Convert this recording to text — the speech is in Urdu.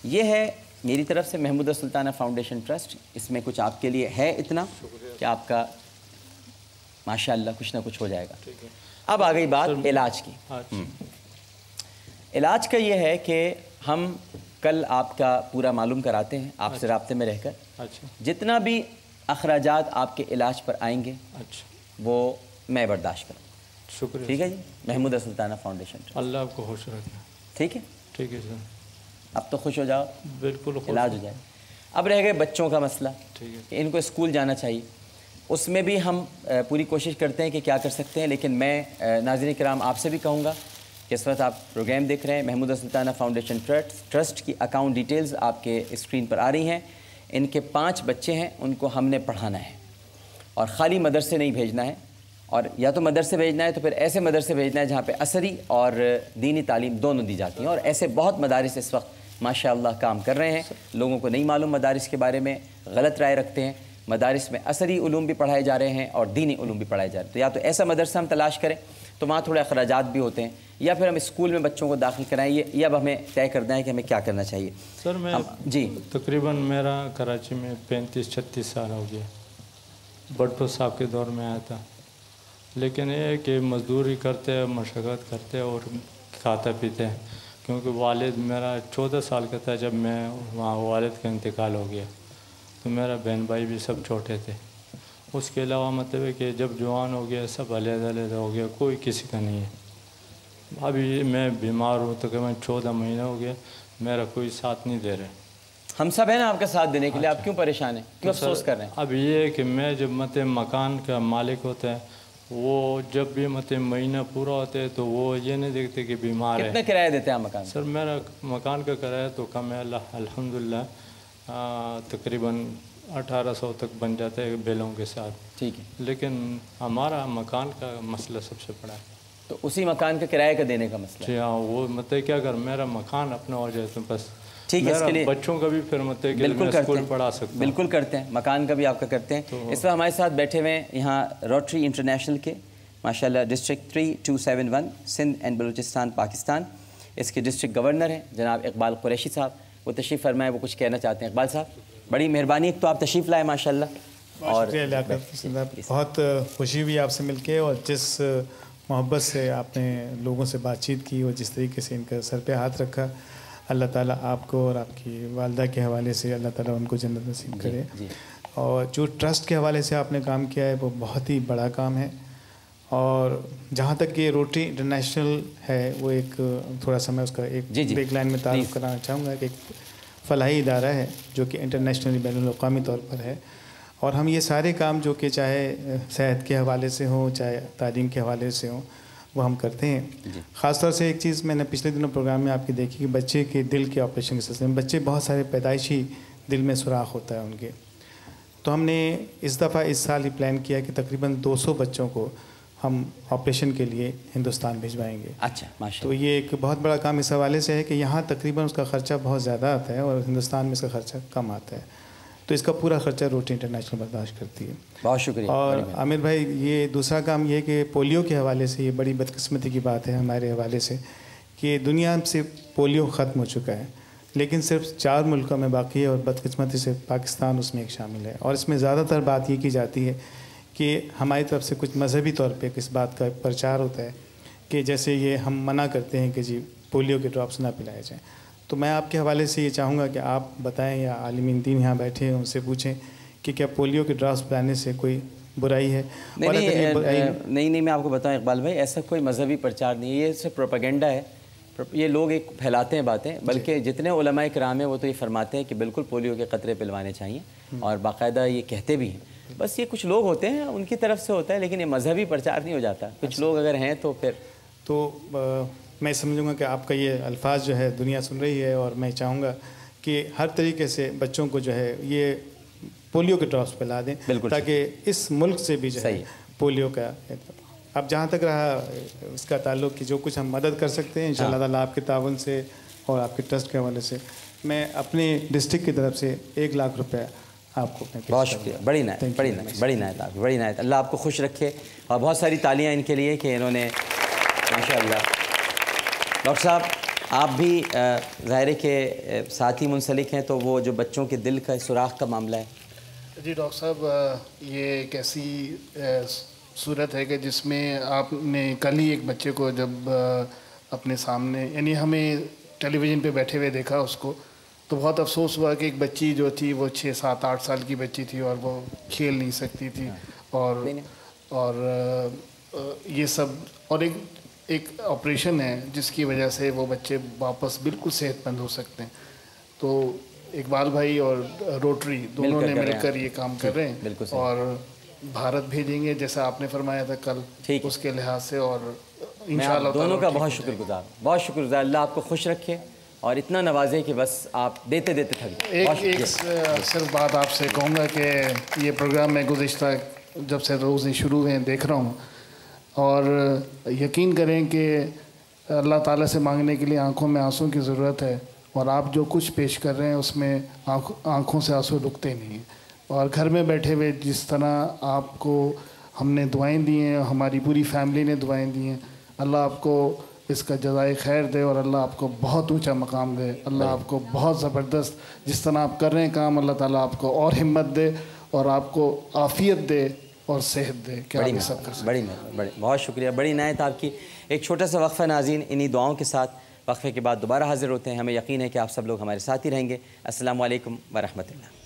یہ ہے میری طرف سے محمودہ سلطانہ فاؤنڈیشن ٹرسٹ. اس میں کچھ آپ کے لیے ہے اتنا کہ آپ کا ماشاءاللہ کچھ نہ کچھ ہو جائے گا. اب آ گئی بات علاج کی. علاج کا یہ ہے کہ ہم کل آپ کا پورا معلوم کراتے ہیں آپ سے رابطے میں رہ کر. جتنا بھی اخراجات آپ کے علاج پر آئیں گے وہ میں برداشت کروں. شکریہ. ٹھیک ہے جی. محمودہ سلطانہ فاؤنڈیشن ٹرسٹ. اللہ آپ کو خوش رکھے. ٹھیک ہے. ٹھیک ہے سر. اب تو خوش ہو جاؤ. بالکل علاج ہو جائے. اب رہ گئے بچوں کا مسئلہ کہ ان کو اسکول جانا چاہیے. اس میں بھی ہم پوری کوشش کرتے ہیں کہ کیا کر سکتے ہیں. لیکن میں ناظرین کرام آپ سے بھی کہوں گا کہ اس وقت آپ پروگرام دیکھ رہے ہیں. محمودہ سلطانہ فاؤنڈیشن ٹرسٹ کی اکاؤنٹ ڈیٹیلز آپ کے اسکرین پر آ رہی ہیں. ان کے 5 بچے ہیں, ان کو ہم نے پڑھانا ہے اور خالی مدرسے نہیں بھیجنا ہے. اور یا تو مدرسے بھیجنا ہے تو پھر ایسے مدرسے بھیجنا ہے جہاں پہ عصری اور دینی تعلیم دونوں دی جاتی ہیں. اور ایسے بہت مدارس اس وقت ماشاءاللہ کام کر رہے ہیں. لوگوں کو نہیں معلوم مدارس کے بارے میں, غلط رائے رکھتے ہیں. مدارس میں عصری علوم بھی پڑھائے جا رہے ہیں اور دینی علوم بھی پڑھائے جا رہے ہیں. تو یا تو ایسا مدرسہ ہم تلاش کریں تو وہاں تھوڑے اخراجات بھی ہوتے ہیں, یا پھر ہم اسکول میں بچوں کو داخل کرائیں. یہ اب ہمیں طے کرنا ہے کہ ہمیں کیا کرنا چاہیے. سر میں جی تقریباً میرا کراچی میں 35-36 سال ہو گیا. بھٹو صاحب کے دور میں آیا تھا. لیکن یہ ہے کہ مزدوری کرتے ہیں, مشقت کرتے ہیں اور کھاتے پیتے ہیں. کیونکہ والد میرا 14 سال کا تھا جب میں وہاں والد کا انتقال ہو گیا. تو میرا بہن بھائی بھی سب چھوٹے تھے. اس کے علاوہ مطلب ہے کہ جب جوان ہو گیا سب علیحدہ علیحدہ ہو گیا, کوئی کسی کا نہیں ہے. ابھی میں بیمار ہوں تقریباً 14 مہینے ہو گیا, میرا کوئی ساتھ نہیں دے رہے. ہم سب ہیں نا آپ کا ساتھ دینے کے لیے. آپ کیوں پریشان ہیں, کیوں افسوس کر رہے ہیں؟ اب یہ ہے کہ میں جب مطلب مکان کا مالک ہوتا ہے وہ جب بھی مطلب مہینہ پورا ہوتا ہے تو وہ یہ نہیں دیکھتے کہ بیمار ہے. کتنا کرایہ دیتے ہیں آپ مکان؟ سر میرا مکان کا کرایہ تو کم ہے الحمدللہ, تقریباً 1800 تک بن جاتا ہے بیلوں کے ساتھ. ٹھیک ہے. لیکن ہمارا مکان کا مسئلہ سب سے بڑا ہے. تو اسی مکان کا کرایہ کا دینے کا مسئلہ. جی ہاں, وہ مطلب کیا کر میرا مکان اپنا ہو جائے تو بس ٹھیک ہے. اس کے لیے بچوں کا بھی پھر مطلب بالکل اسکول پڑھا سکتا ہوں. بالکل کرتے ہیں, مکان کا بھی آپ کا کرتے ہیں. اس وقت ہمارے ساتھ بیٹھے ہوئے ہیں یہاں روٹری انٹرنیشنل کے ماشاءاللہ ڈسٹرکٹ 3271 سندھ اینڈ بلوچستان پاکستان. اس کے ڈسٹرکٹ گورنر ہیں جناب اقبال قریشی صاحب. وہ تشریف فرمائے, وہ کچھ کہنا چاہتے ہیں. اقبال صاحب بڑی مہربانی, ایک تو آپ تشریف لائے ماشاءاللہ. اور بہت خوشی ہوئی آپ سے مل کے, اور جس محبت سے آپ نے لوگوں سے بات چیت کی اور جس طریقے سے ان کا سر پہ ہاتھ رکھا, اللہ تعالیٰ آپ کو اور آپ کی والدہ کے حوالے سے اللہ تعالیٰ ان کو جنت نصیب کرے. اور جو ٹرسٹ کے حوالے سے آپ نے کام کیا ہے وہ بہت ہی بڑا کام ہے. اور جہاں تک کہ روٹری انٹرنیشنل ہے وہ ایک تھوڑا سا میں اس کا ایک بیک لائن میں تعارف کرانا چاہوں گا کہ ایک فلاحی ادارہ ہے جو کہ انٹرنیشنلی بین الاقوامی طور پر ہے. اور ہم یہ سارے کام جو کہ چاہے صحت کے حوالے سے ہوں چاہے تعلیم کے حوالے سے ہوں وہ ہم کرتے ہیں. خاص طور سے ایک چیز میں نے پچھلے دنوں پروگرام میں آپ کی دیکھی کہ بچے کے دل کے آپریشن کے سلسلے میں بچے بہت سارے پیدائشی دل میں سوراخ ہوتا ہے ان کے. تو ہم نے اس دفعہ اس سال ہی پلان کیا کہ تقریباً 200 بچوں کو ہم آپریشن کے لیے ہندوستان بھجوائیں گے. اچھا ماشاءاللہ. تو یہ ایک بہت بڑا کام اس حوالے سے ہے کہ یہاں تقریباً اس کا خرچہ بہت زیادہ آتا ہے اور ہندوستان میں اس کا خرچہ کم آتا ہے. تو اس کا پورا خرچہ روٹری انٹرنیشنل برداشت کرتی ہے. بہت شکریہ. اور عامر بھائی یہ دوسرا کام یہ کہ پولیو کے حوالے سے یہ بڑی بدقسمتی کی بات ہے ہمارے حوالے سے کہ دنیا سے پولیو ختم ہو چکا ہے لیکن صرف 4 ملکوں میں باقی ہے اور بدقسمتی سے پاکستان اس میں ایک شامل ہے. اور اس میں زیادہ تر بات یہ کی جاتی ہے کہ ہماری طرف سے کچھ مذہبی طور پہ اس بات کا پرچار ہوتا ہے کہ جیسے یہ ہم منع کرتے ہیں کہ جی پولیو کے ڈراپس نہ پلائے جائیں. تو میں آپ کے حوالے سے یہ چاہوں گا کہ آپ بتائیں یا عالمین دین یہاں بیٹھے ہیں ان سے پوچھیں کہ کیا پولیو کے ڈراپس پلانے سے کوئی برائی ہے؟ نہیں, میں آپ کو بتاؤں اقبال بھائی, ایسا کوئی مذہبی پرچار نہیں ہے, یہ صرف پروپیگنڈا ہے. یہ لوگ ایک پھیلاتے ہیں باتیں, بلکہ جتنے علماء کرام ہیں وہ تو یہ فرماتے ہیں کہ بالکل پولیو کے قطرے پلوانے چاہیے اور باقاعدہ یہ کہتے بھی ہیں. بس یہ کچھ لوگ ہوتے ہیں ان کی طرف سے ہوتا ہے لیکن یہ مذہبی پرچار نہیں ہو جاتا. کچھ لوگ اگر ہیں تو پھر تو میں سمجھوں گا کہ آپ کا یہ الفاظ جو ہے دنیا سن رہی ہے اور میں چاہوں گا کہ ہر طریقے سے بچوں کو جو ہے یہ پولیو کے ڈراپس پلا دیں تاکہ اس ملک سے بھی جو ہے پولیو کا. اب جہاں تک رہا اس کا تعلق کہ جو کچھ ہم مدد کر سکتے ہیں انشاءاللہ تعالیٰ آپ کے تعاون سے اور آپ کے ٹرسٹ کے حوالے سے میں اپنے ڈسٹرکٹ کی طرف سے 1 لاکھ روپے آپ کو. بہت شکریہ. بڑی نعمت آپ, بڑی نعمت. اللہ آپ کو خوش رکھے اور بہت ساری تالیاں ان کے لیے کہ انہوں نے ماشاءاللہ. ڈاکٹر صاحب آپ بھی ظاہر ہے کہ ساتھ ہی منسلک ہیں، تو وہ جو بچوں کے دل کا سوراخ کا معاملہ ہے. جی ڈاکٹر صاحب، یہ ایک ایسی صورت ہے کہ جس میں آپ نے کل ہی ایک بچے کو جب اپنے سامنے، یعنی ہمیں ٹیلی ویژن پہ بیٹھے ہوئے دیکھا اس کو، تو بہت افسوس ہوا کہ ایک بچی جو تھی وہ 6 7 8 سال کی بچی تھی اور وہ کھیل نہیں سکتی تھی، اور یہ سب، اور ایک آپریشن ہے جس کی وجہ سے وہ بچے واپس بالکل صحت مند ہو سکتے ہیں. تو اقبال بھائی اور روٹری دونوں نے مل کر یہ کام کر رہے ہیں اور بھارت بھیجیں گے جیسا آپ نے فرمایا تھا کل، اس کے لحاظ سے. اور انشاءاللہ دونوں کا بہت شکر گزار، بہت شکر گزار. اللہ آپ کو خوش رکھے اور اتنا نوازے کہ بس آپ دیتے دیتے تھک جائیں. ایک صرف بات آپ سے کہوں گا کہ یہ پروگرام میں گزشتہ جب سے روز شروع ہوئے دیکھ رہا ہوں، اور یقین کریں کہ اللہ تعالیٰ سے مانگنے کے لیے آنکھوں میں آنسوں کی ضرورت ہے، اور آپ جو کچھ پیش کر رہے ہیں اس میں آنکھوں سے آنسو رکتے نہیں ہیں. اور گھر میں بیٹھے ہوئے جس طرح آپ کو ہم نے دعائیں دی ہیں، ہماری پوری فیملی نے دعائیں دی ہیں، اللہ آپ کو اس کا جزائے خیر دے اور اللہ آپ کو بہت اونچا مقام دے. اللہ آپ کو بہت زبردست، جس طرح آپ کر رہے ہیں کام، اللہ تعالیٰ آپ کو اور ہمت دے اور آپ کو عافیت دے اور صحت دے کہ آپ یہ سب کر سکیں. بڑی بہت شکریہ، بڑی عنایت آپ کی. ایک چھوٹا سا وقفہ ناظرین، انہی دعاؤں کے ساتھ وقفے کے بعد دوبارہ حاضر ہوتے ہیں. ہمیں یقین ہے کہ آپ سب لوگ ہمارے ساتھ ہی رہیں گے. السلام علیکم ورحمۃ اللہ.